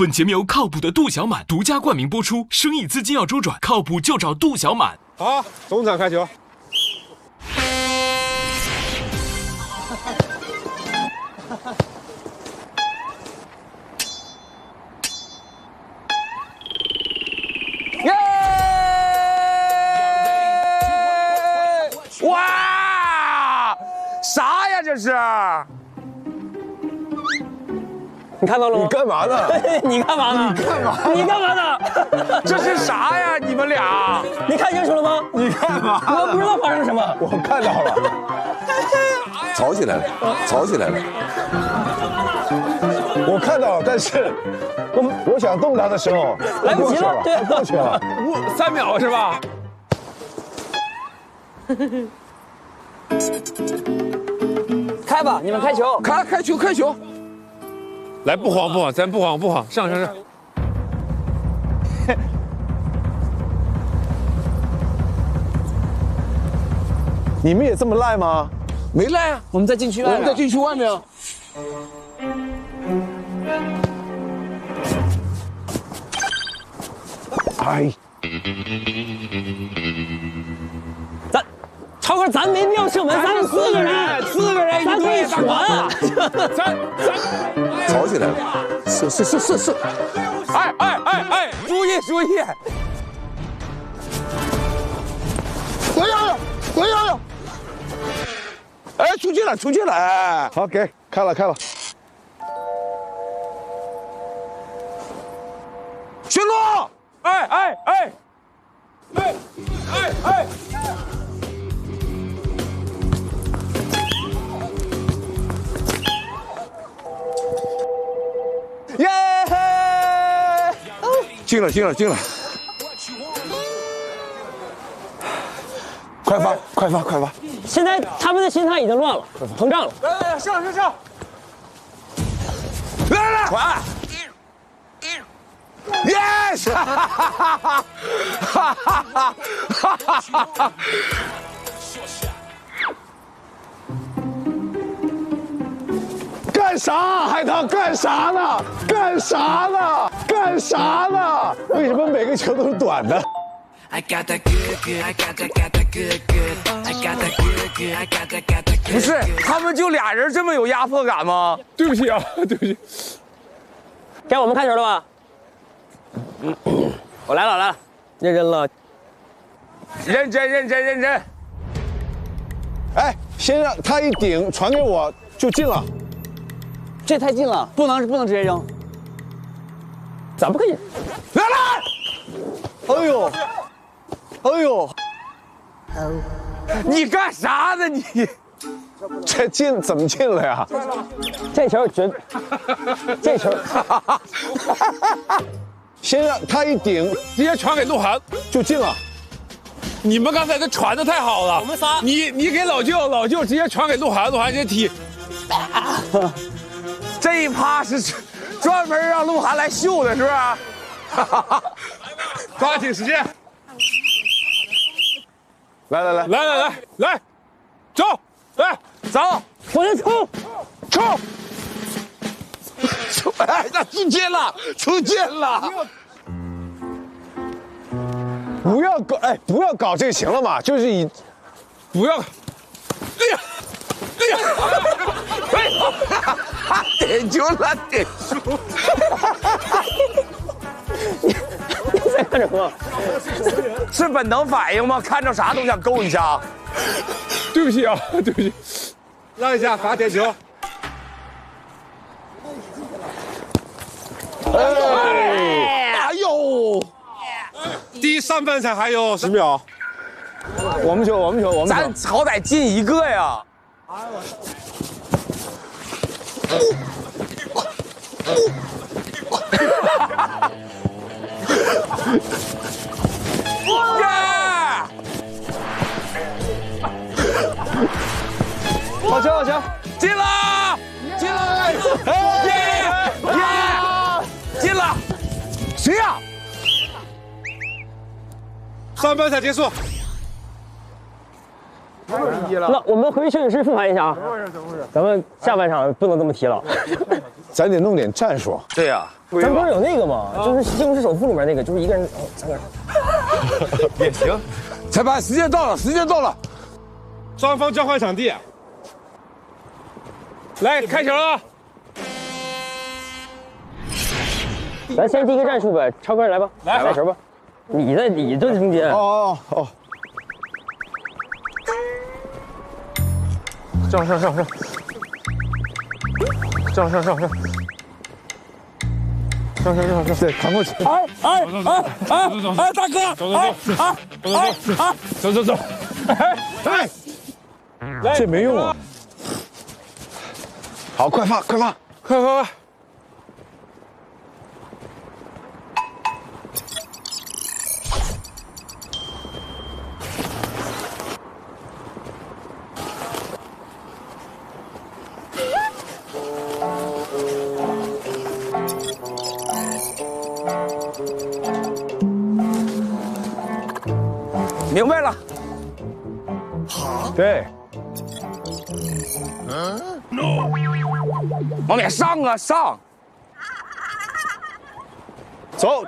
本节目由靠谱的杜小满独家冠名播出，生意资金要周转，靠谱就找杜小满。好，中场开球。耶！哇！啥呀这是？你看到了吗？你干嘛呢？你干嘛呢？你干嘛？你干嘛呢？这是啥呀？你们俩？你看清楚了吗？你干嘛？我不知道发生什么。我看到了。吵起来了，吵起来了。我看到了，但是我想动他的时候，来不及了，对，过去了。 3秒是吧？开吧，你们开球。开球开球！来，不慌，咱不慌，上。你们也这么赖吗？没赖啊，我们在禁区外，面啊。哎，超哥，咱没必要射门，咱们4个人，咱可以传。吵起来了，是，哎，注意！我要！哎，出界了！哎，好，开了。巡逻！哎！耶！进了！快发！现在他们的心态已经乱了，膨胀了。来，上！来，传！Yes！ 干啥？海棠干啥呢？为什么每个球都是短的？ 不是，他们就俩人这么有压迫感吗？对不起啊，该我们开球了吧？我来了，认真了。认真。哎，先让他一顶传给我就进了。这太近了，不能直接扔。咱不可以。来！哎呦，你干啥呢你？这进怎么进了呀？这球先让他一顶直接传给鹿晗就进了。你们刚才这传的太好了，我们仨，你给老舅直接传给鹿晗直接踢。这一趴是专门让鹿晗来秀的，是不是？抓紧时间。来，走，我先冲！哎，那出界了。不要搞这个行了嘛，就是以不要，点球了，点球！你在干什么？是本能反应吗？看着啥都想够一下。对不起，让一下，罚点球。哎呦！第3分才还有10秒。我们球，咱好歹进一个呀！好球！进了！进了！谁呀3分才结束。那我们回去休息室复盘一下啊。咱们下半场不能这么踢了。咱得弄点战术。对呀，咱不是有那个吗？就是《西红柿首富》里面那个，就是一个人3个人。也行。裁判，时间到了，时间到了，双方交换场地。来，开球了。咱先第一个战术呗，超哥来吧，来球吧。你这中间。哦。上。对，扛过去。哎，大哥，走。哎，这没用啊。好，快发。明白了。对。往脸上啊，上。走。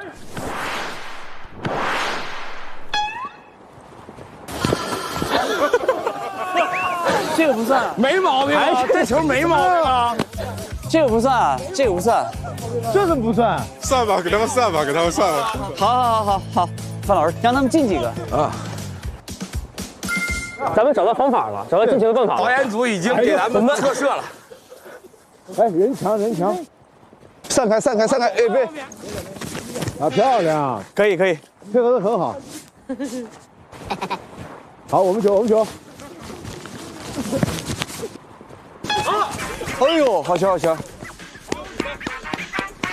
这个不算，没毛病啊，这球没毛病啊。这个不算，这个不算，这怎么不算？算吧，给他们算吧。好，范老师让他们进几个啊？咱们找到方法了，找到进球的办法了。导演组已经给咱们测射了。哎，人墙，散开，哎别，啊漂亮，可以，配合得很好。好，我们球。哎呦，好球！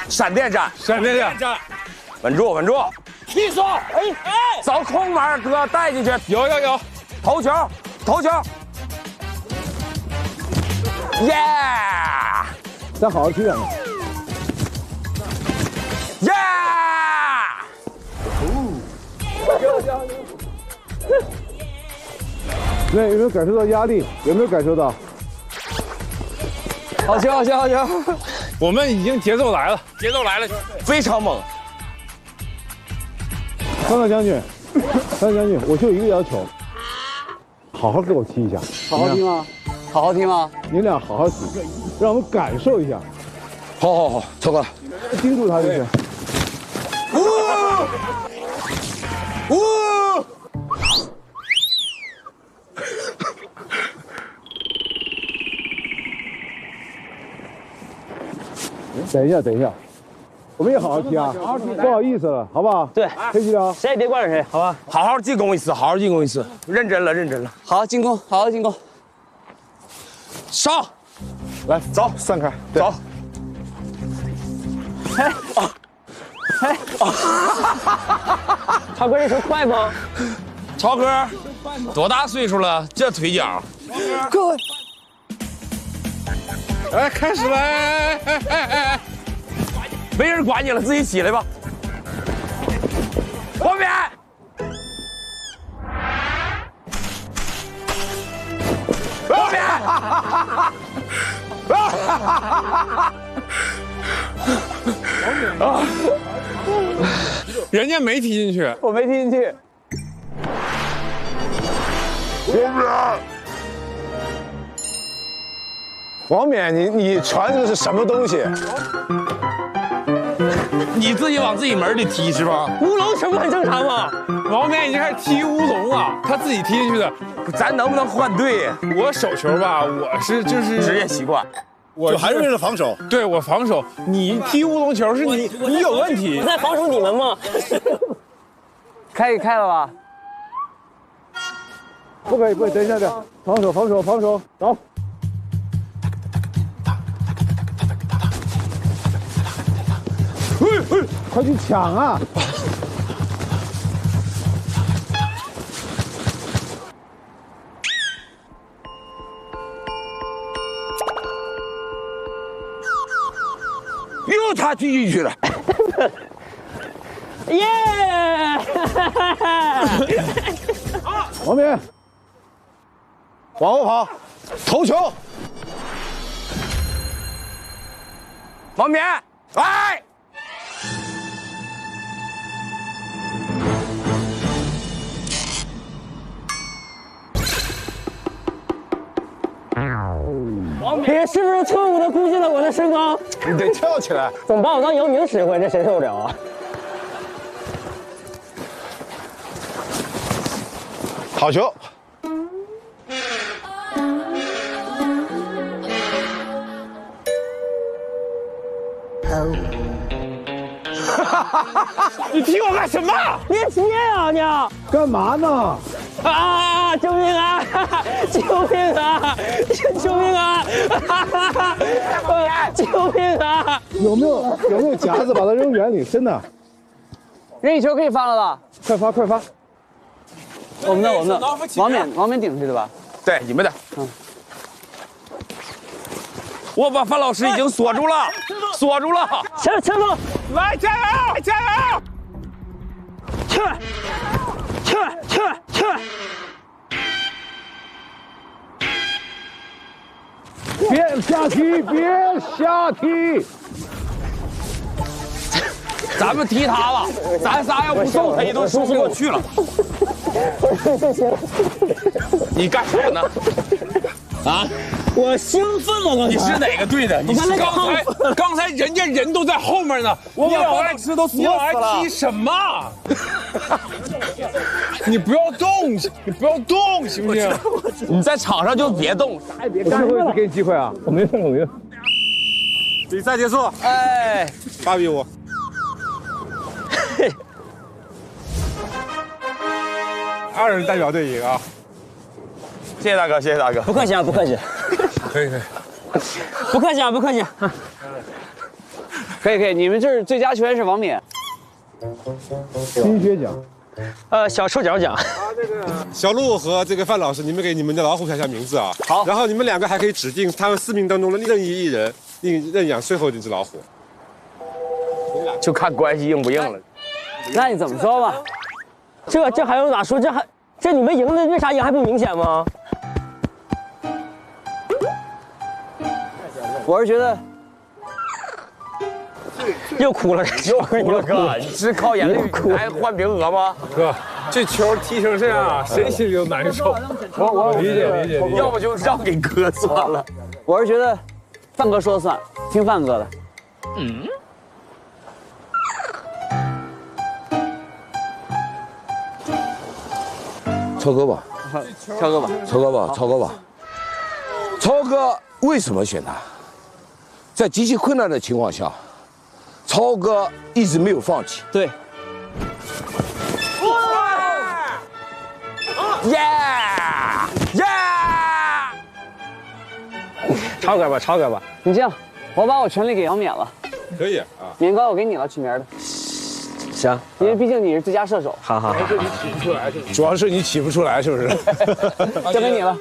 闪电战，稳住！闭锁！哎，找空门，哥带进去。有，头球！耶！再好好踢两个。耶！那有没有感受到压力？有没有感受到？好球！我们已经节奏来了，非常猛。张将军，我就一个要求，好好给我踢一下。好好踢吗？你俩好好踢，让我们感受一下。好，超哥，盯住他就是。等一下，我们也好好踢啊！不好意思了，好不好？对，黑吉辽，谁也别惯着谁，好吧？好好进攻一次，认真了。好好进攻。上，来走，散开，走。超哥这球快吗？超哥，多大岁数了？这腿脚。各位，哎，开始了！哎，没人管你了，自己起来吧。后面。人家没踢进去，我没踢进去。王冕，你传的是什么东西？你自己往自己门里踢是吧？乌龙球不很正常吗？王冕已经开始踢乌龙了，他自己踢进去的。咱能不能换队？我手球吧，我是就是职业习惯。我还是为了防守。对，我防守。你踢乌龙球是你有问题。我在防守你们吗？开了吧？不可以，等一下，防守，走。快去抢啊！又他踢进去了。耶！王冕，往后跑，头球。王冕，来。你是不是错误的估计了我的身高？你得跳起来。总把我当姚明使唤，这谁受得了啊？好球！你踢我干什么？你接啊你！干嘛呢？啊！救命啊！救命啊！救命啊！救命啊！有没有夹子把它扔远里？真的。任意球可以发了吧？快发快发！我们的，王冕顶出去的吧？对，你们的。我把范老师已经锁住了，锁住了。前锋，来，加油，加油！去！别下踢，别下踢！咱们踢他了，咱仨要不送他一顿，说不过去了。你干啥呢？啊！我兴奋了，你是哪个队的？你是刚才人家人都在后面呢，我把范老师都锁死了。踢什么？你不要动，你不要动，行不行？你在场上就别动，啥也别干。最后一次给你机会啊！我没有。比赛结束，哎8-5。2人代表队赢啊！谢谢大哥，谢谢大哥。不客气啊，不客气。可以。不客气啊，不客气。可以，你们这儿最佳球员是王冕。金靴奖。小臭脚奖。小鹿和这个范老师，你们给你们的老虎写下名字啊。好。然后你们2个还可以指定他们4名当中的任意1人，认养最后一只老虎。就看关系硬不硬了。那你怎么说吧？这还用咋说？这你们赢的为啥赢还不明显吗？我是觉得又哭了，我哥，你是靠眼泪来换名额吗？哥，这球踢成这样，谁心里都难受。我理解。要不就让给哥算了。我是觉得范哥说了算，听范哥的。超哥吧，超哥吧。超哥为什么选他？在极其困难的情况下，超哥一直没有放弃。对。耶！超哥吧。你这样，我把我权利给杨冕了。可以啊。年糕我给你了，取名的。行，因为毕竟你是最佳射手。好。主要是你起不出来，是不是？交给你了。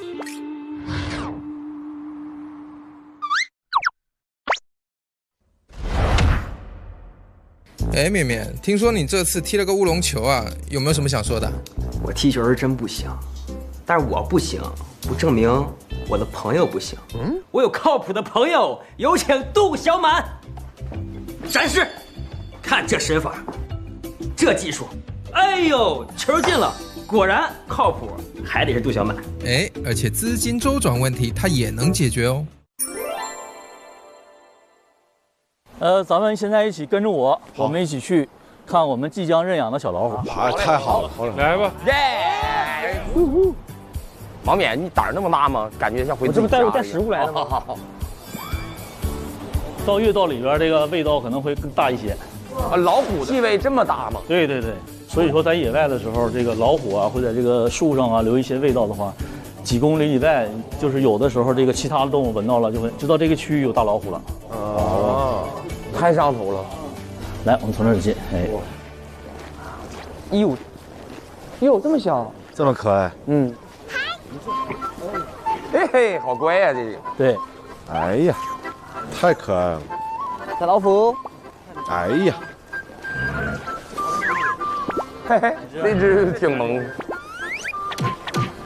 哎，绵绵，听说你这次踢了个乌龙球啊，有没有什么想说的？我踢球是真不行，但是我不行，不证明我的朋友不行。我有靠谱的朋友，有请杜小满。展示，看这身法，这技术，哎呦，球进了，果然靠谱，还得是杜小满。哎，而且资金周转问题他也能解决哦。咱们现在一起跟着我们一起去看我们即将认养的小老虎。太好了，来吧。耶！王冕，你胆儿那么大吗？感觉像回我这不带食物来的吗？好。越到里边，这个味道可能会更大一些。啊，老虎气味这么大吗？对，所以说在野外的时候，这个老虎啊会在这个树上啊留一些味道的话，几公里以外，就是有的时候这个其他的动物闻到了，就会知道这个区域有大老虎了。哦，太上头了。来，我们从这儿进。哎，哟，这么小，这么可爱。嘿嘿，好乖呀，这个。对。哎呀，太可爱了。小老虎。哎呀，嘿嘿，这只挺萌。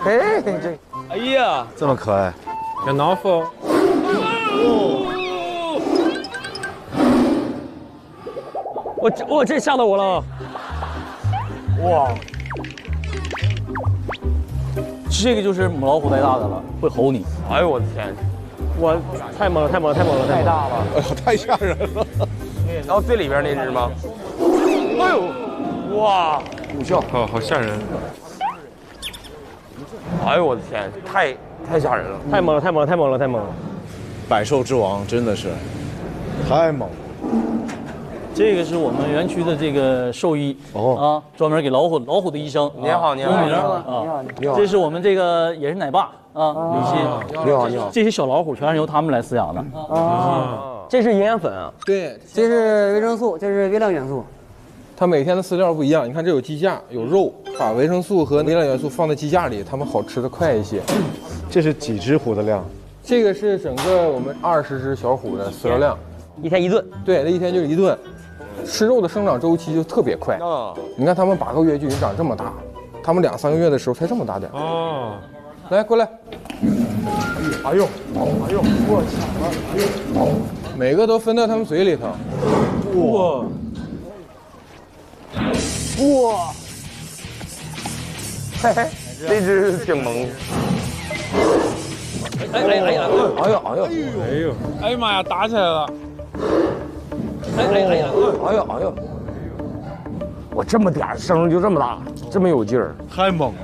嘿，这。哎呀，这么可爱。要挠夫。我这吓到我了。哇，这个就是母老虎带大的了，会吼你。哎呦我的天！我太猛了，太猛了，太猛了，太大了！哎呦，太吓人了。然后最里边那只吗？哎呦，哇！虎啸，好吓人。哎呦我的天，太吓人了！太猛了，太猛了，太猛了，太猛了！百兽之王真的是太猛了。这个是我们园区的这个兽医啊，专门给老虎的医生。你好，你好，你好，这是我们这个也是奶爸啊，李鑫。你好，你好。这些小老虎全是由他们来饲养的。这是营养粉啊，对，这是维生素，这是微量元素。它每天的饲料不一样。你看这有鸡架，有肉，把维生素和微量元素放在鸡架里，它们好吃的快一些。这是几只虎的量？这个是整个我们20只小虎的饲料量，一天一顿。对，那一天就是1顿。吃肉的生长周期就特别快。你看它们8个月就已经长这么大，它们2、3个月的时候才这么大点。哦，来过来。哎呦，我抢了！每个都分到它们嘴里头。哇！哇！嘿嘿，这只挺萌。哎呦！哎呀妈呀，打起来了！哎呦！我这么点儿声就这么大，这么有劲儿，太猛了。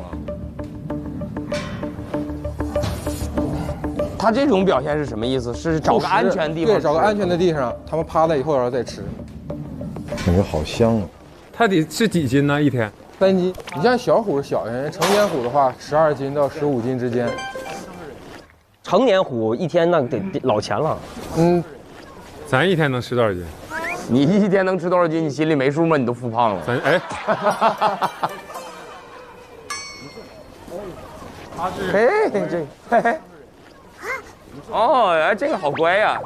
他这种表现是什么意思？是找个安全地方？对，找个安全的地方，它们趴了以后然后再吃。感觉好香啊！它得是几斤呢？一天3斤。你像小虎小一点，成年虎的话12斤到15斤之间。成年虎一天那得老钱了。咱一天能吃多少斤？你一天能吃多少斤？你心里没数吗？你都复胖了。哦，这个好乖呀！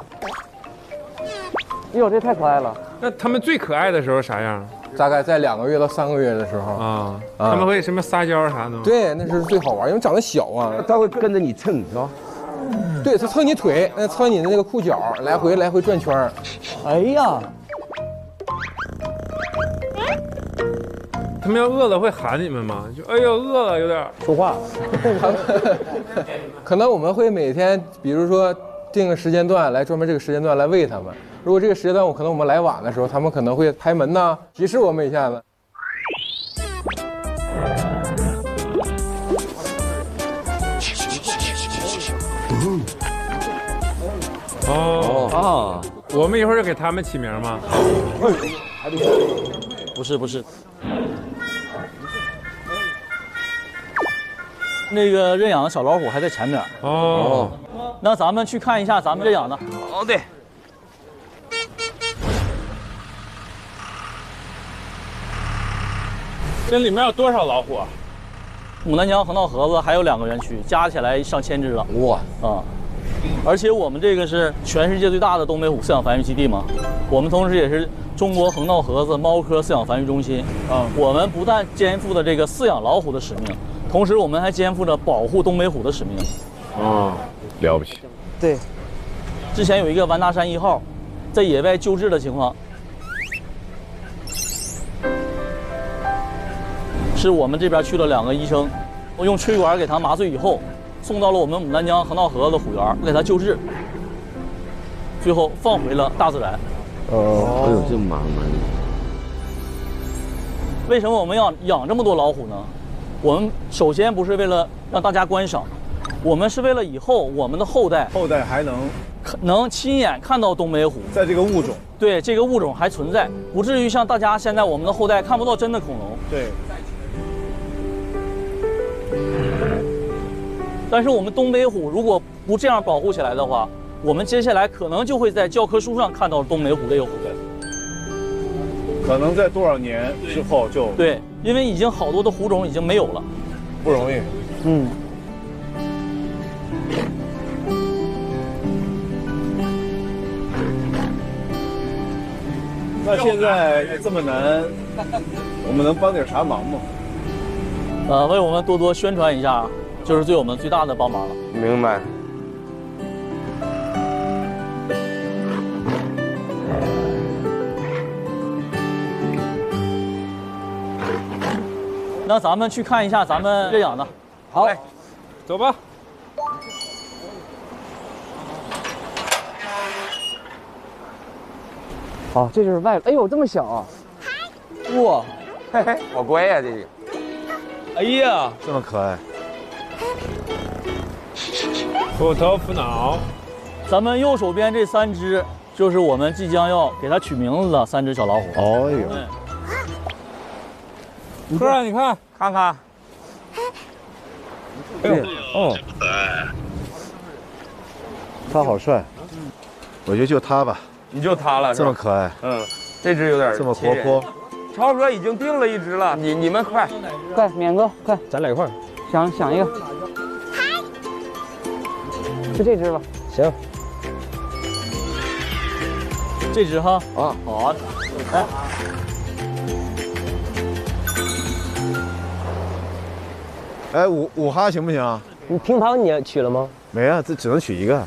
哟，这太可爱了。那它们最可爱的时候啥样？大概在2个月到3个月的时候啊，它们会什么撒娇啥的吗？对，那是最好玩，因为长得小啊。它会跟着你蹭，是吧？对，它蹭你腿，蹭你的那个裤脚，来回转圈儿。哎呀！他们要饿了会喊你们吗？就哎呦饿了有点说话。可能我们会每天，比如说定个时间段来专门这个时间段来喂它们。如果这个时间段可能我们来晚的时候，它们可能会开门呐，提示我们一下子。我们一会儿就给他们起名吗？不是。那个认养的小老虎还在前面。那咱们去看一下咱们认养的。对。这里面有多少老虎啊？牡丹江、横道河子还有2个园区，加起来上1000只了。哇！而且我们这个是全世界最大的东北虎饲养繁育基地嘛，我们同时也是中国横道河子猫科饲养繁育中心。我们不但肩负着这个饲养老虎的使命，同时我们还肩负着保护东北虎的使命。了不起。对，之前有一个完达山1号，在野外救治的情况，是我们这边去了2个医生，我用吹管给他麻醉以后，送到了我们牡丹江横道河子虎园，给他救治，最后放回了大自然。哎呦，这么麻烦。为什么我们要养这么多老虎呢？我们首先不是为了让大家观赏，我们是为了以后我们的后代还能亲眼看到东北虎，在这个物种，对这个物种还存在，不至于像大家现在我们的后代看不到真的恐龙。对。但是我们东北虎如果不这样保护起来的话，我们接下来可能就会在教科书上看到东北虎这个虎类。可能在多少年之后就对，因为已经好多的虎种已经没有了，不容易。那现在这么难，我们能帮点啥忙吗？为我们多多宣传一下，就是对我们最大的帮忙了。明白。那咱们去看一下咱们认养的。好，走吧。好，这就是外，哎呦，这么小啊！哇，嘿嘿，好乖呀，这个。哎呀，这么可爱。虎头虎脑。咱们右手边这3只就是我们即将要给它取名字的3只小老虎。哦呦，哥儿，你看，看看。哎呦，哦，他好帅，我觉得就他吧。你就它了，这么可爱，这只有点这么活泼。超哥已经定了1只了，你们快，免哥，快，咱俩一块儿。想一个。就这只吧。行。这只哈啊，好，来。哎，五哈行不行啊？你乒乓你也取了吗？没啊，这只能取一个。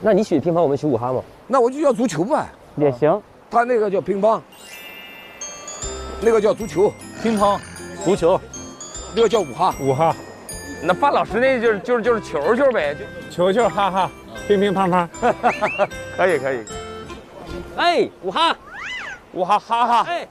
那你取乒乓，我们取5哈吗？那我就叫足球吧。也行。他那个叫乒乓，那个叫足球，乒乓、足球，那个叫5哈。5哈。那范老师那就是球球呗，球球哈哈，乒乒乓乓。可以。哎，5哈，5哈哈哈。哎。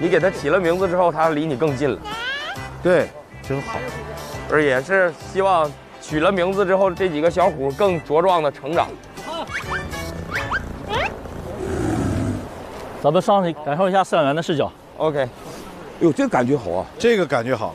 你给它起了名字之后，它离你更近了。对，真好。而也是希望取了名字之后，这几个小虎更茁壮的成长。咱们上去感受一下饲养员的视角。OK。哟，这个感觉好啊！这个感觉好。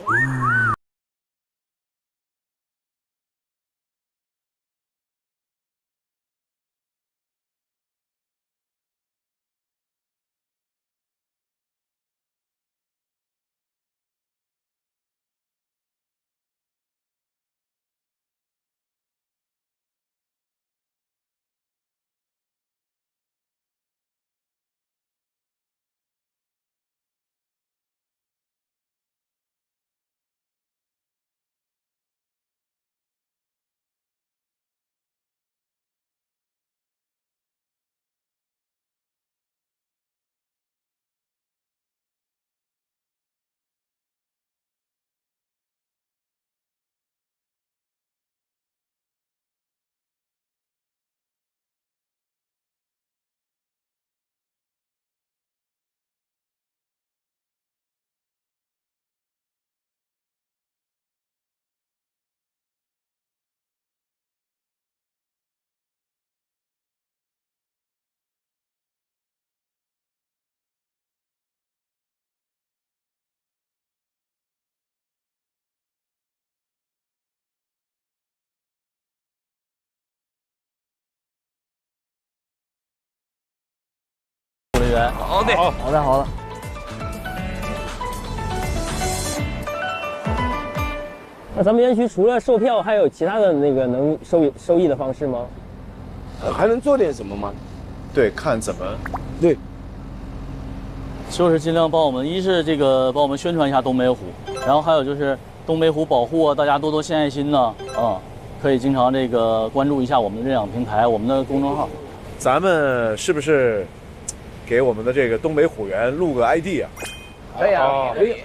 好的，好的，好的。那咱们园区除了售票，还有其他的那个能收益的方式吗？还能做点什么吗？对，看怎么。对，就是尽量帮我们，一是这个帮我们宣传一下东北虎，然后还有就是东北虎保护啊，大家多多献爱心呢，可以经常这个关注一下我们的认养平台，我们的公众号。咱们是不是给我们的这个东北虎园录个 ID 啊？可以啊，可以。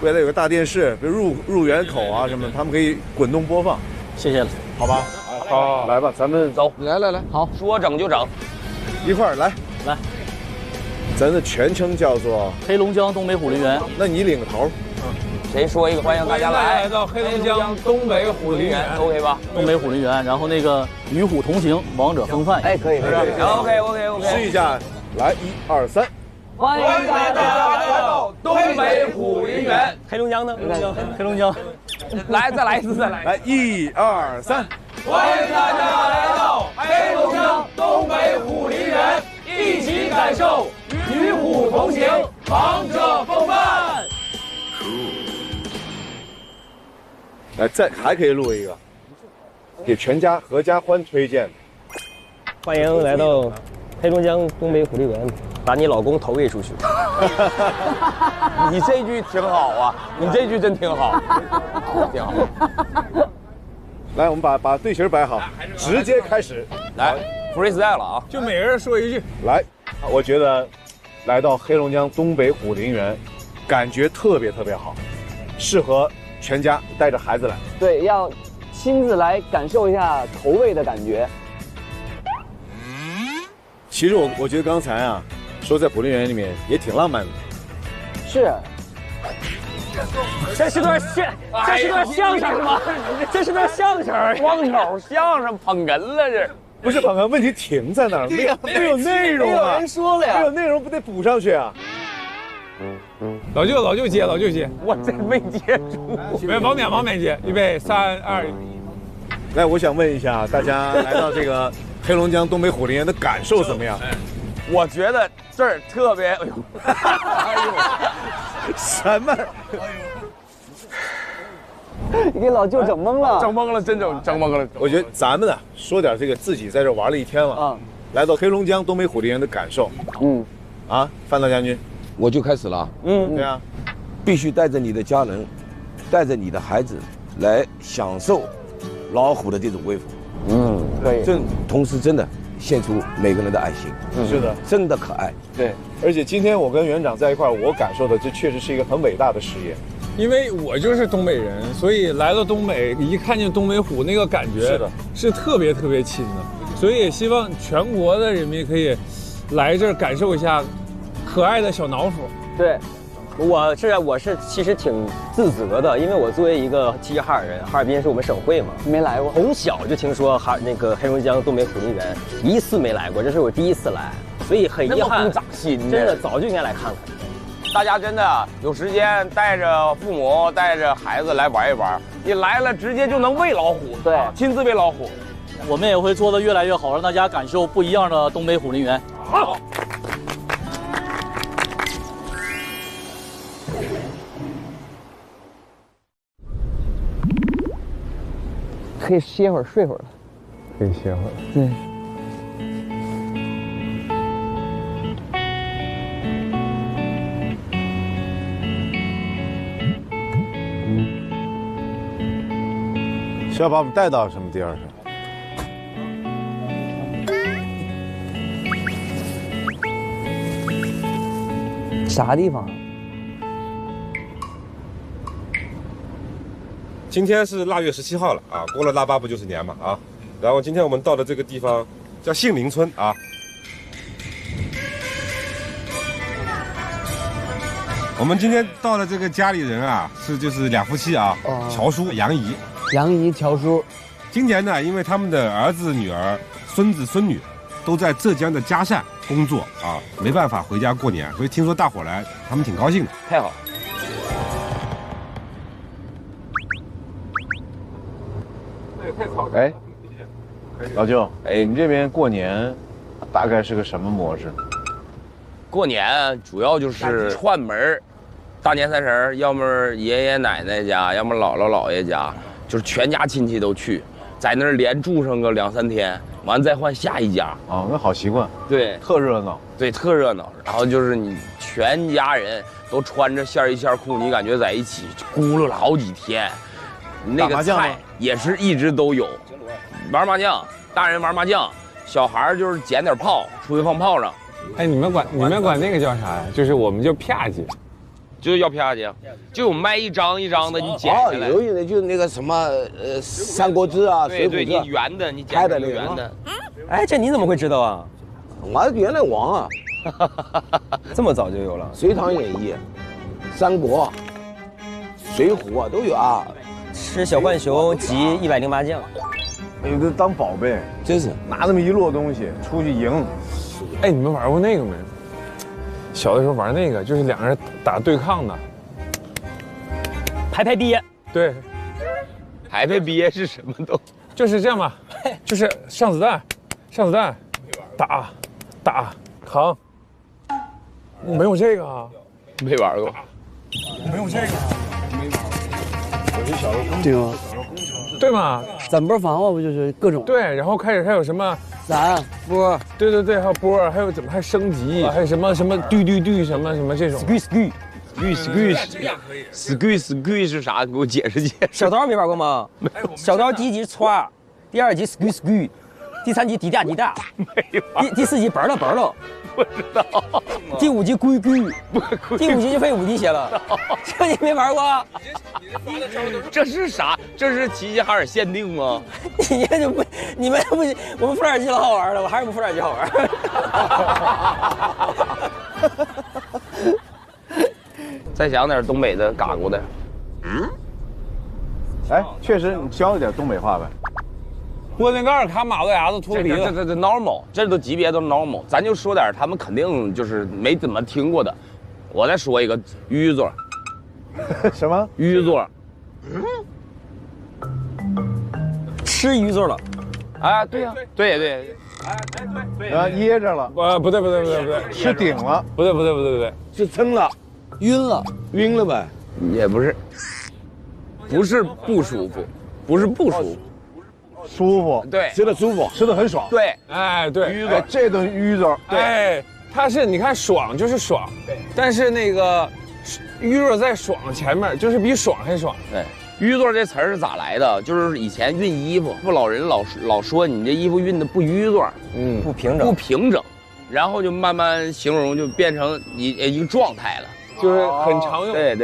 未来有个大电视，比如入园口啊什么，他们可以滚动播放。谢谢了，好吧？好，来吧，咱们走，来，好，说整就整，一块儿来。咱的全称叫做黑龙江东北虎林园。那你领个头。谁说一个？欢迎大家来到黑龙江东北虎林园 ，OK 吧？东北虎林园，然后那个与虎同行，王者风范。哎，可以。 OK。试一下，来1、2、3。欢迎大家来到东北虎林园。黑龙江呢？黑龙江。来，再来一次，再来。来，1、2、3。欢迎大家来到黑龙江东北虎林园，一起感受与虎同行，王者风范。来，再还可以录一个，给全家合家欢推荐。欢迎来到黑龙江东北虎林园，把你老公投喂出去。你这句挺好啊，你这句真挺好，挺好。来，我们把队形摆好，直接开始。来 ，freestyle 了啊！就每个人说一句。来，我觉得来到黑龙江东北虎林园，感觉特别好，适合全家带着孩子来。对，要亲自来感受一下投喂的感觉。其实我觉得刚才啊，说在虎林园里面也挺浪漫的。是。这是段相声是吗？这是段相声，光头相声捧哏了这。不是捧哏，问题停在那儿，没有内容啊！没有人说了呀，没有内容不得补上去啊！老舅接，我真没接住。往免接，预备3、2、1。来，我想问一下大家，来到这个黑龙江东北虎林园的感受怎么样？我觉得这儿特别，什么？你给老舅整懵了，整懵了，真整懵了。我觉得咱们呢，说点这个自己在这玩了一天嘛，来到黑龙江东北虎林园的感受。范大将军，我就开始了。对啊，必须带着你的家人，带着你的孩子来享受老虎的这种威风。可以。这同时真的献出每个人的爱心。是的，真的可爱。对，而且今天我跟园长在一块儿，我感受的这确实是一个很伟大的事业。因为我就是东北人，所以来到东北，一看见东北虎那个感觉是特别亲的，所以也希望全国的人民可以来这儿感受一下可爱的小老虎。对，我是其实挺自责的，因为我作为一个齐齐哈尔人，哈尔滨是我们省会嘛，没来过，从小就听说那个黑龙江东北虎林园，一次没来过，这是我第一次来，所以很遗憾，真的早就应该来看看。大家真的有时间带着父母带着孩子来玩一玩，你来了直接就能喂老虎，对，亲自喂老虎。我们也会做得越来越好，让大家感受不一样的东北虎林园。好。可以歇会儿睡会儿了。可以歇会儿。对。是要把我们带到什么地方去？啥地方？今天是腊月17号了啊，过了腊八不就是年嘛啊。然后今天我们到的这个地方叫杏林村啊。我们今天到的这个家里人啊，就是2夫妻啊，乔叔、杨姨。杨姨、乔叔，今年呢，因为他们的儿子、女儿、孙子、孙女都在浙江的嘉善工作啊，没办法回家过年，所以听说大伙来，他们挺高兴的。太好。哎，老舅，哎，你这边过年大概是个什么模式？过年主要就是串门，大年三十，要么爷爷奶奶家，要么姥姥姥爷家，就是全家亲戚都去，在那儿连住上个2、3天，完再换下一家。哦，那好习惯。对，特热闹。对，特热闹。然后就是你全家人都穿着线衣线裤，你感觉在一起咕噜了好几天。那个菜也是一直都有，玩麻将，大人玩麻将，小孩就是捡点炮，出去放炮仗。哎，你们管那个叫啥呀？就是我们叫啪叽，就是要啪叽，就有卖一张一张的，你捡下来。有一的就是那个什么三国志啊，对对，你圆的，你捡的圆的。哎，这你怎么会知道啊？我原来王啊，这么早就有了。隋唐演义、三国、水浒啊都有啊。吃小浣熊集108将，哎呦，这当宝贝，真是拿这么一摞东西出去赢。哎，你们玩过那个没？小的时候玩那个，就是2个人打对抗的，排逼。对，还没毕业是什么都？就是这样吧，就是上子弹，打，扛。没有这个啊，没玩过。没有这个。我是小时候对吗？对嘛？咱波房不就是各种？对，然后开始还有什么伞波？对，还有波，还有怎么还升级，还有什么对什么这种。squeeze 是啥？给我解释解释。小刀没玩过吗？小刀第1集是歘，第2集 squeeze， 第3集滴答，第4集嘣了，不知道。第5集龟，第5集就被5滴血了。这你没玩过？这是啥？这是齐齐哈尔限定吗？你们不，我们富尔基老好玩了，我还是不富尔基好玩。再讲点东北的嘎咕的。哎，确实，你教了点东北话呗。锅顶盖卡马路牙子脱皮了，这 normal， 这都级别都 normal， 咱就说点他们肯定就是没怎么听过的。我再说一个鱼座，什么鱼座？吃鱼座了？啊，对呀，对。噎着了。不对，吃顶了。不对，是撑了，晕了呗？也不是，不是不舒服，舒服，对，吃的舒服，吃的很爽。对，哎对，鱼座这顿鱼座，哎，它是你看爽就是爽，但是那个鱼座在爽前面，就是比爽还爽。对。鱼座这词儿是咋来的？就是以前熨衣服，老人老说你这衣服熨的不鱼座，不平整，然后就慢慢形容就变成一个状态了，就是很常用。对，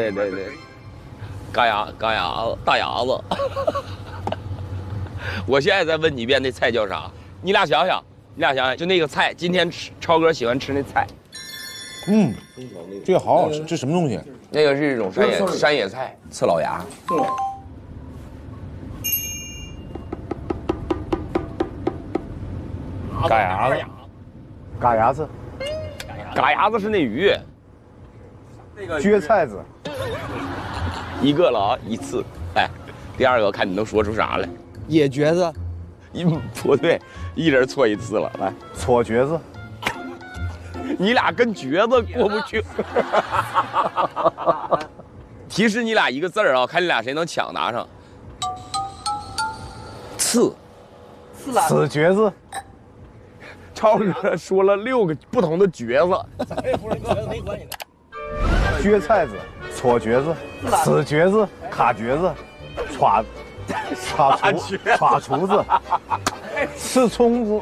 嘎牙子，大牙子。我现在再问你一遍，那菜叫啥？你俩想想，就那个菜，今天超哥喜欢吃那菜。这个好好吃，这什么东西？那个是一种山野菜，刺老芽。嘎牙子，嘎牙子是那鱼。撅菜子，一个了啊，一次。哎，第2个看你能说出啥来？野橛子，不对，一人错1次了。来，搓橛子。你俩跟橛子过不去。提示你俩一个字儿啊，看你俩谁能抢答上。刺橛子。超哥说了6个不同的橛子。咱也不是橛子没关系的。撅菜子，搓橛子，死橛子，卡橛子，歘厨子，吃葱子。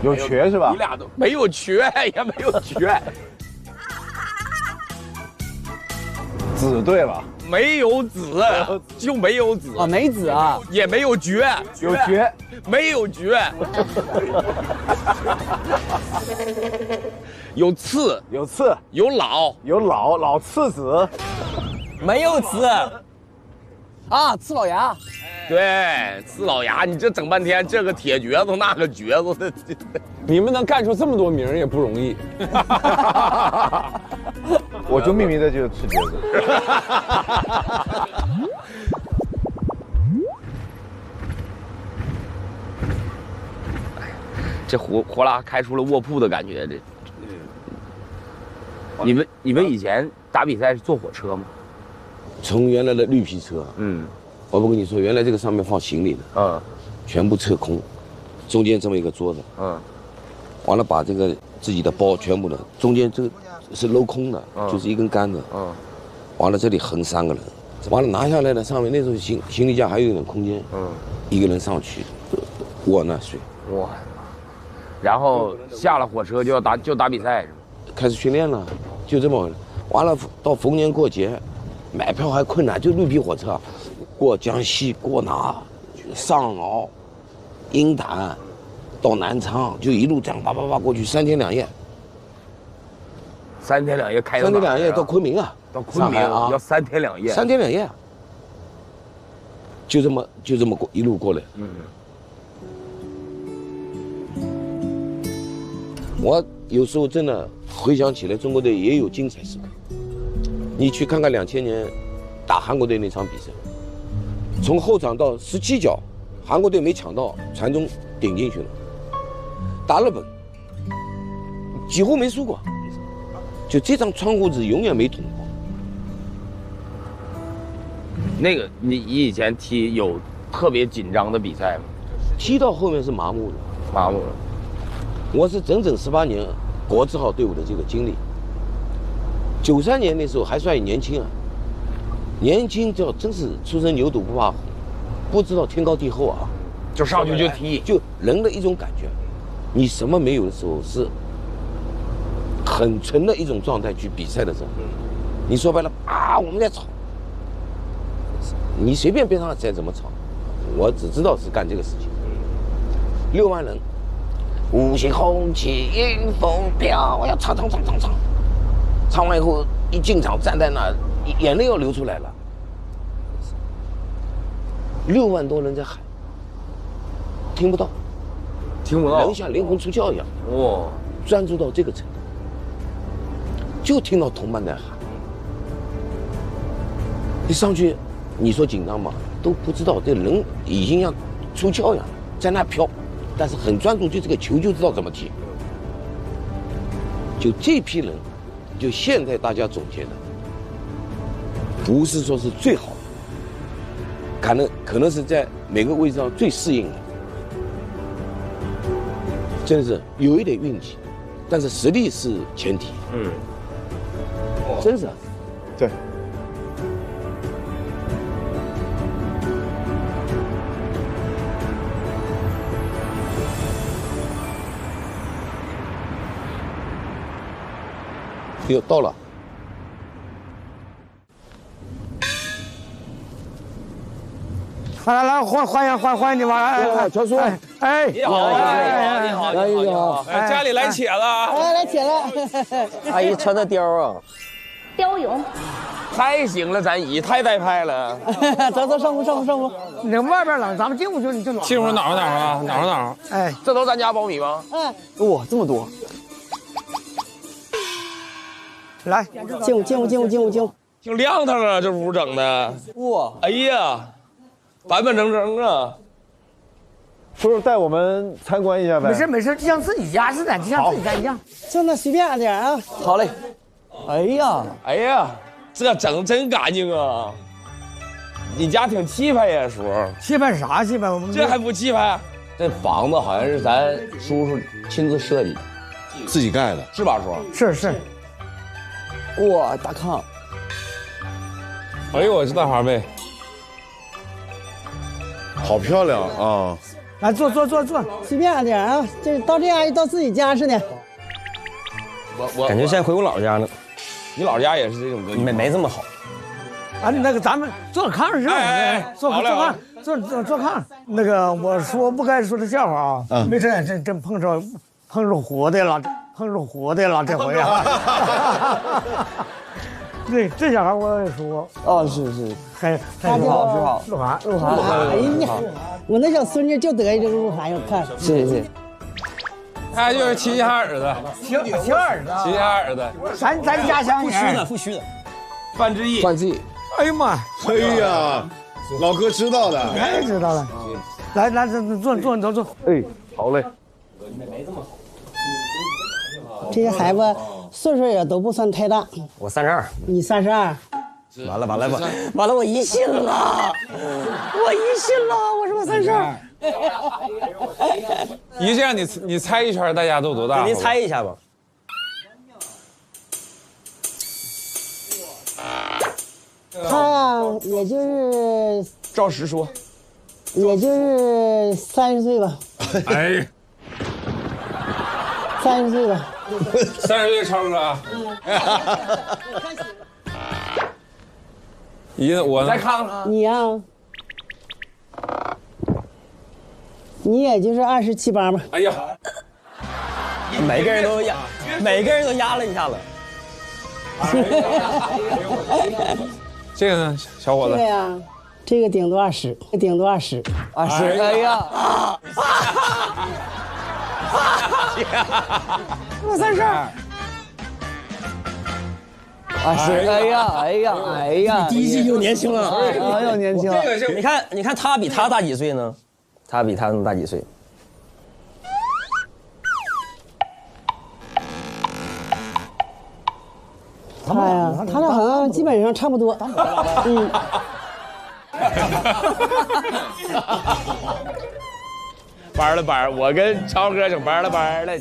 有瘸是吧？你俩都没有瘸，也没有瘸。子对了，没有子，就没有子啊，没子啊，也没有绝，有绝，没有绝。有刺，有刺，有老刺子，没有子。啊，刺老牙。对，刺老牙，你这整半天，这个铁橛子，那个橛子的，你们能干出这么多名也不容易。我就秘密的就是吃橛子。这活拉开出了卧铺的感觉，这。你们以前打比赛是坐火车吗？从原来的绿皮车，我不跟你说，原来这个上面放行李的，全部撤空，中间这么一个桌子，完了把这个自己的包全部的中间这个是镂空的，就是一根杆子，完了这里横3个人，完了拿下来的上面那时候行李架还有一点空间，一个人上去卧那睡，哇，然后下了火车就要打比赛是吗？开始训练了，就这么回来，完了到逢年过节，买票还困难，就绿皮火车，过江西，过哪，上饶，鹰潭，到南昌，就一路这样叭过去，3天2夜。3天2夜开到哪？3天2夜到昆明啊，到昆明啊，要3天2夜。3天2夜，就这么一路过来。我有时候真的回想起来，中国队也有精彩时刻。你去看看2000年打韩国队那场比赛，从后场到17脚，韩国队没抢到，传中顶进去了。打日本几乎没输过，就这张窗户纸永远没捅过。那个你以前踢有特别紧张的比赛吗？踢到后面是麻木了，麻木了。我是整整18年国字号队伍的这个经历。93年那时候还算年轻啊，年轻叫真是初生牛犊不怕虎，不知道天高地厚啊，就上去就踢，就人的一种感觉。你什么没有的时候是很纯的一种状态去比赛的时候，你说白了啊，我们在吵，你随便边上再怎么吵，我只知道是干这个事情。6万人，五星红旗迎风飘，我要唱，唱完以后一进场站在那，眼泪要流出来了。6万多人在喊，听不到。人像灵魂出窍一样，哇，专注到这个程度，就听到同伴在喊。一上去，你说紧张吗？都不知道，这人已经像出窍一样，在那飘，但是很专注，就这个球就知道怎么踢。就这批人，就现在大家总结的，不是说是最好的，可能是在每个位置上最适应的。真的是有一点运气，但是实力是前提。真是。对。哟，到了。来，欢迎你吧！哎，传说，哎，你好，你好，家里来且了，来且了。阿姨穿的貂啊，貂俑，太行了，咱姨太带派了。走，上屋。那外边冷，咱们进屋就暖。进屋暖和啊。哎，这都咱家苞米吗？哇，这么多！来，进屋。挺亮堂啊，这屋整的。哇，哎呀！板正啊！叔叔带我们参观一下呗。没事，就像自己家似的，就像自己家一样。就那随便点啊。好嘞。哎呀，这整真干净啊！你家挺气派呀，叔。气派啥气派？我们这还不气派？这房子好像是咱叔叔亲自设计的，自己盖的，是吧，叔？是。哇，大炕。哎呦，我这大花呗。好漂亮啊！来坐，随便点啊，这到这样到自己家似的。我感觉像回我姥家呢。你姥家也是这种格局？没这么好。啊，那个咱们坐炕上坐炕。那个我说不该说的笑话啊，没事，真碰着活的了，这回啊。对，这小孩我也说哦，是，他叫鹿晗。哎呀，我那小孙女就得意这个鹿晗，要看。是。他就是齐齐哈尔的，齐齐哈尔的，咱家乡人。不虚的。范志毅。哎呀妈！哎呀，老哥知道的，哎，知道了。来，坐。哎，好嘞。没这么好。这些孩子岁数也都不算太大。我32。你32。完了，我疑心了，我说我32。一这样你猜一圈，大家都多大？您猜一下吧。他也就是照实说，也就是30岁吧。哎，30岁吧。30岁超哥。我再看看你呀，你也就是27、8吧。哎呀，每个人都压了一下子。这个呢，小伙子。这个呀，这个顶多20，哎呀，我32。啊，是，哎呀，第一季又年轻了，哎呦，年轻。这个是，你看他比他大几岁呢？他比他能大几岁？他呀，他俩好像基本上差不多。嗯。班了班，我跟超哥整班了班了。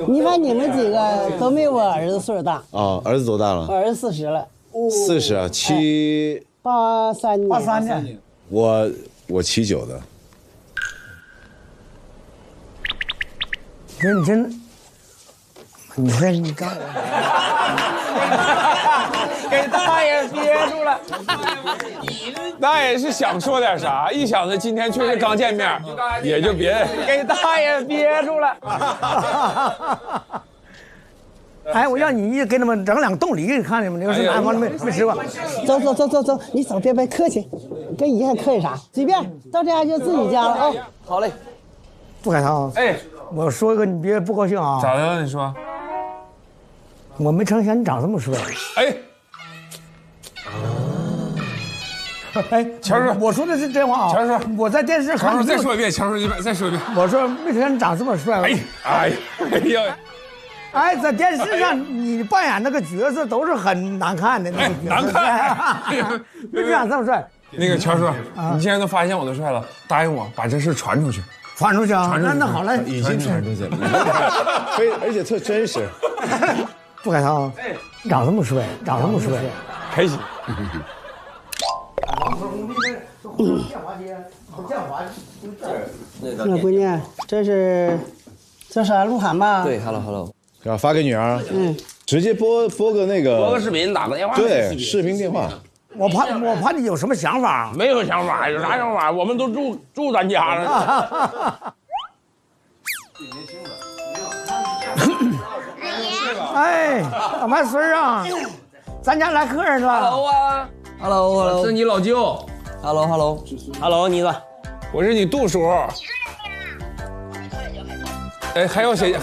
你看你们几个都没我儿子岁数大。啊，儿子多大了？我儿子40了。40啊，83年。83年。我79的。你真。你说你干我，给大爷憋住了。大爷是想说点啥，一想着今天确实刚见面，也就别给大爷憋住了。哎，我让你给他们整2个冻梨，你看你们那个是南方没吃过。走，你走，别客气，跟姨还客气啥？随便，到这家就自己家了啊。好嘞，杜海涛，哎，我说一个你别不高兴啊。咋的了？你说。我没成想你长这么帅。哎，乔叔，我说的是真话啊。乔叔，我在电视看。乔叔再说一遍，乔叔再说一遍。我说没成想你长这么帅。哎呀，哎，在电视上你扮演那个角色都是很难看的那个角色。难看。没成想这么帅。那个乔叔，你既然都发现我的帅了，答应我把这事传出去。传出去啊？那好了，已经传出去了。而且特真实。杜海涛，你长这么帅，开心。那闺女，这是啥？鹿晗吧？对 ，hello。要发给女儿，直接播个那个，播个视频，打个电话。对，视频电话。我怕你有什么想法？没有想法，有啥想法？我们都住咱家了。哎，完孙儿啊，咱家来客人了。Hello 啊 ，Hello， 是你老舅。Hello，妮子，我是你杜叔。哎，还有谁叫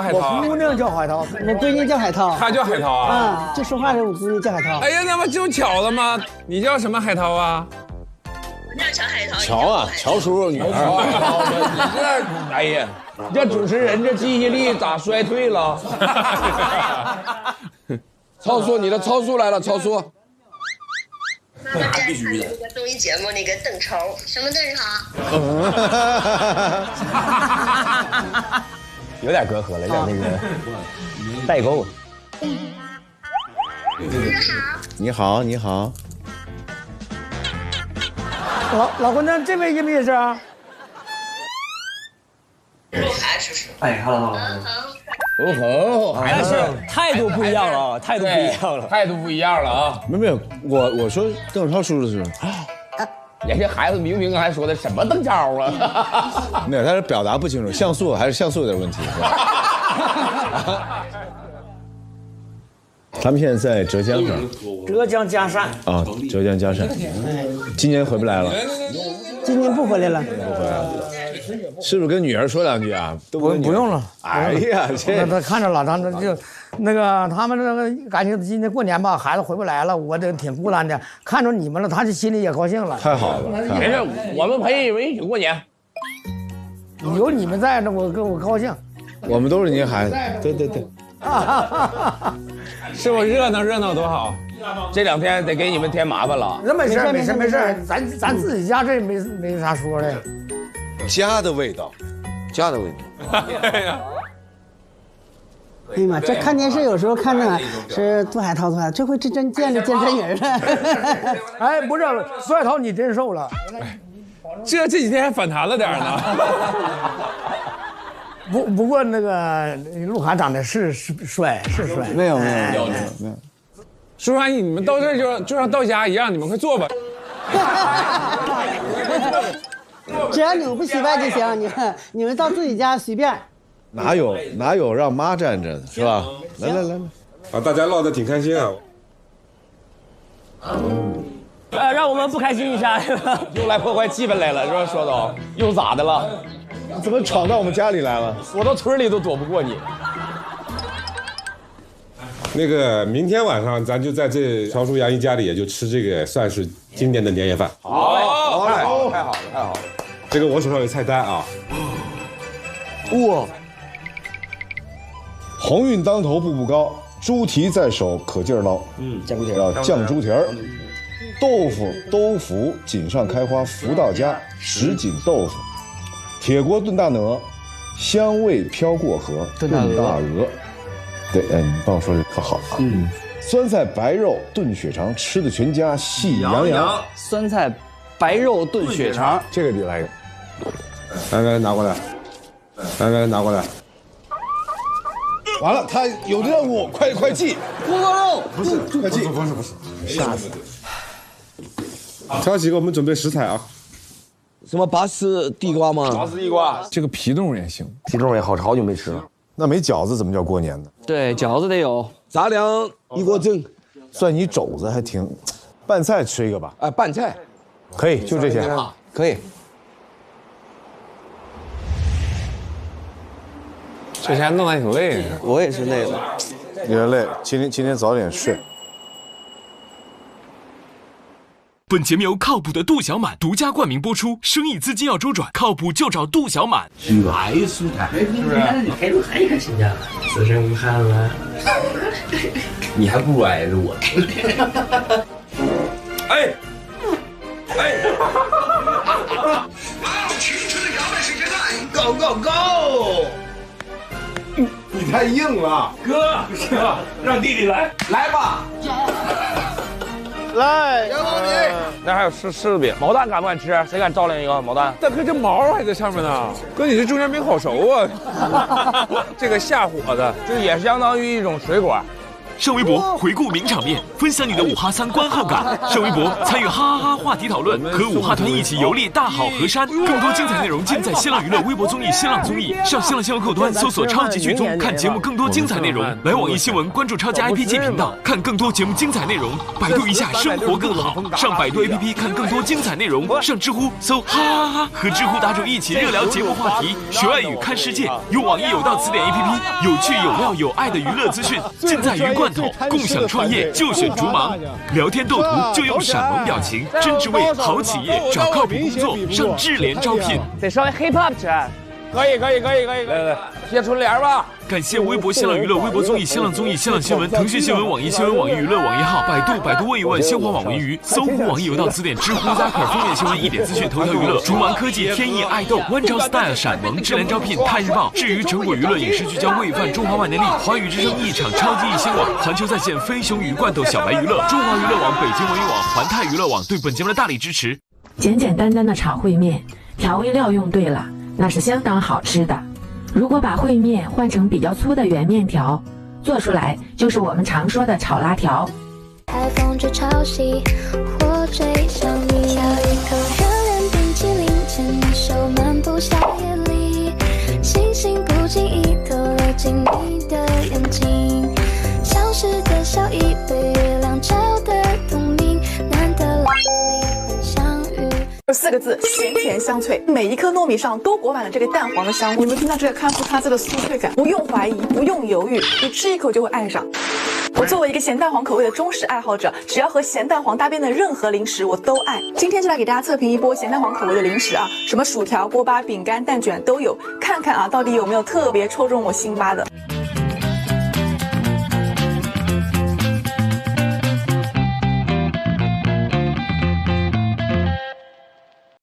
海涛？我姑娘叫海涛，我闺女叫海涛。她叫海涛啊？啊，就说话的我姑娘叫海涛。哎呀，那不就巧了吗？你叫什么海涛啊？那叫海涛。乔啊，乔叔女儿。你这，哎呀，你这主持人这记忆力咋衰退了？超叔，你的超叔来了，超叔。妈妈在看那个综艺节目，那个邓超，什么邓超？有点隔阂了，有点那个代沟。你好。老姑娘，这位认不认识啊？哎 ，hello。还是态度不一样了啊，态度不一样了啊。没有，我说邓超叔叔是。人家孩子明明还说的什么邓超啊？没有，他是表达不清楚，像素有点问题，是吧？他们现在在浙江上。浙江嘉善。啊，浙江嘉善。今年回不来了。今年不回来了。不回来了。是不是跟女儿说2句啊？不用了。哎呀，这他看着了，他就那个他们那个感情今年过年吧，孩子回不来了，我这挺孤单的。看着你们了，他就心里也高兴了。太好了，没事，我们陪你们一起过年。有你们在，那我高兴。我们都是您孩子，对。是不热闹多好？这2天得给你们添麻烦了。那没事，咱自己家这没啥说的。家的味道。哎呀妈，这看电视有时候看着是杜海涛，这回真见着真人了。哎，不是，杜海涛你真瘦了。这几天还反弹了点呢。不过那个鹿晗长得是帅。没有。叔叔阿姨，你们到这儿就像到家一样，你们快坐吧。只要你们不洗白就行，你们到自己家随便。哪有让妈站着的，是吧？来，啊，大家唠得挺开心啊。让我们不开心一下，又来破坏气氛来了，是吧？说都又咋的了？怎么闯到我们家里来了？我到村里都躲不过你。那个明天晚上咱就在这小叔杨一家里，也就吃这个算是今年的年夜饭。好嘞，太好了，太好了，太好了。这个我手上有菜单啊。哇！鸿运当头步步高，猪蹄在手可劲儿捞。酱猪蹄儿，酱猪蹄儿。豆腐都福，锦上开花福到家，什锦豆腐。铁锅炖大鹅，香味飘过河，炖大鹅。对，你帮我说这特好啊。酸菜白肉炖血肠，吃的全家喜洋洋。酸菜白肉炖血肠，这个得来一个。来拿过来，来拿过来。完了，他有任务，快记。锅包肉不是，快记。不是，吓死！挑几个，我们准备食材啊。什么拔丝地瓜吗？拔丝地瓜，这个皮冻也行，皮冻也好吃，好久没吃了。那没饺子怎么叫过年呢？对，饺子得有杂粮一锅蒸，算你肘子还挺。拌菜吃一个吧。拌菜，可以，就这些。可以。这些弄得还挺累。我也是累了，有点累。今天早点睡。本节目由靠谱的杜小满独家冠名播出，生意资金要周转，靠谱就找杜小满。还舒坦，是不是？还有一个亲家，此生无憾了。你还不如挨着我。哎，青春的摇摆时间来 ，Go Go Go！ 你太硬了，哥，让弟弟来吧。来，杨老弟，那还有柿子饼，毛蛋敢不敢吃？谁敢照亮一个毛蛋？大哥，这毛还在上面呢。哥，你这中间没烤熟啊？这个下火的，这也相当于一种水果。上微博回顾名场面，分享你的5哈3观后感。上微博参与哈哈哈话题讨论，和5哈团一起游历大好河山。更多精彩内容尽在新浪娱乐微博综艺新浪综艺，上新浪客户端搜索超级剧综，看节目更多精彩内容。来网易新闻关注超级 IPG 频道，看更多节目精彩内容。百度一下生活更好，上百度 APP 看更多精彩内容。上知乎搜哈哈哈，和知乎答主一起热聊节目话题，学外语看世界。有网易有道词典 APP， 有趣有料有爱的娱乐资讯尽在鱼罐头。共享创业就选竹芒，聊天斗图就用闪萌表情，真职位好企业找靠谱工作，上智联招聘。得稍微 hip hop 起来。可以，来，贴春联吧。感谢微博新浪娱乐、微博综艺新浪综艺、新浪新闻、腾讯新闻、网易新闻、网易娱乐、网易号、百度问一问、新华网文娱、搜狐网易有道词典、知乎 Zaker 封面新闻、一点资讯、头条娱乐、竹芒科技、天意爱豆、One Job Style 闪萌、智联招聘、探日报。至于成果娱乐影视聚焦喂饭中华万年历、华语之声一场超级一星网、环球在线飞熊鱼罐头、小白娱乐、中华娱乐网、北京文娱网、环泰娱乐网对本节目的大力支持。简简单单的炒烩面，调味料用对了，那是相当好吃的。如果把烩面换成比较粗的圆面条，做出来就是我们常说的炒拉条。台风就潮汐，我最想你。咬一口热恋冰淇淋，牵你手漫步夏夜里，星星不经意都流进你的眼睛，消失的笑意被月亮照得透明，难得了灵魂相遇。 4个字，咸甜香脆，每一颗糯米上都裹满了这个蛋黄的香味。你们听到这个咔吱咔吱的酥脆感，不用怀疑，不用犹豫，你吃一口就会爱上。我作为一个咸蛋黄口味的忠实爱好者，只要和咸蛋黄搭边的任何零食我都爱。今天就来给大家测评一波咸蛋黄口味的零食啊，什么薯条、锅巴、饼干、蛋卷都有，看看啊到底有没有特别戳中我心巴的。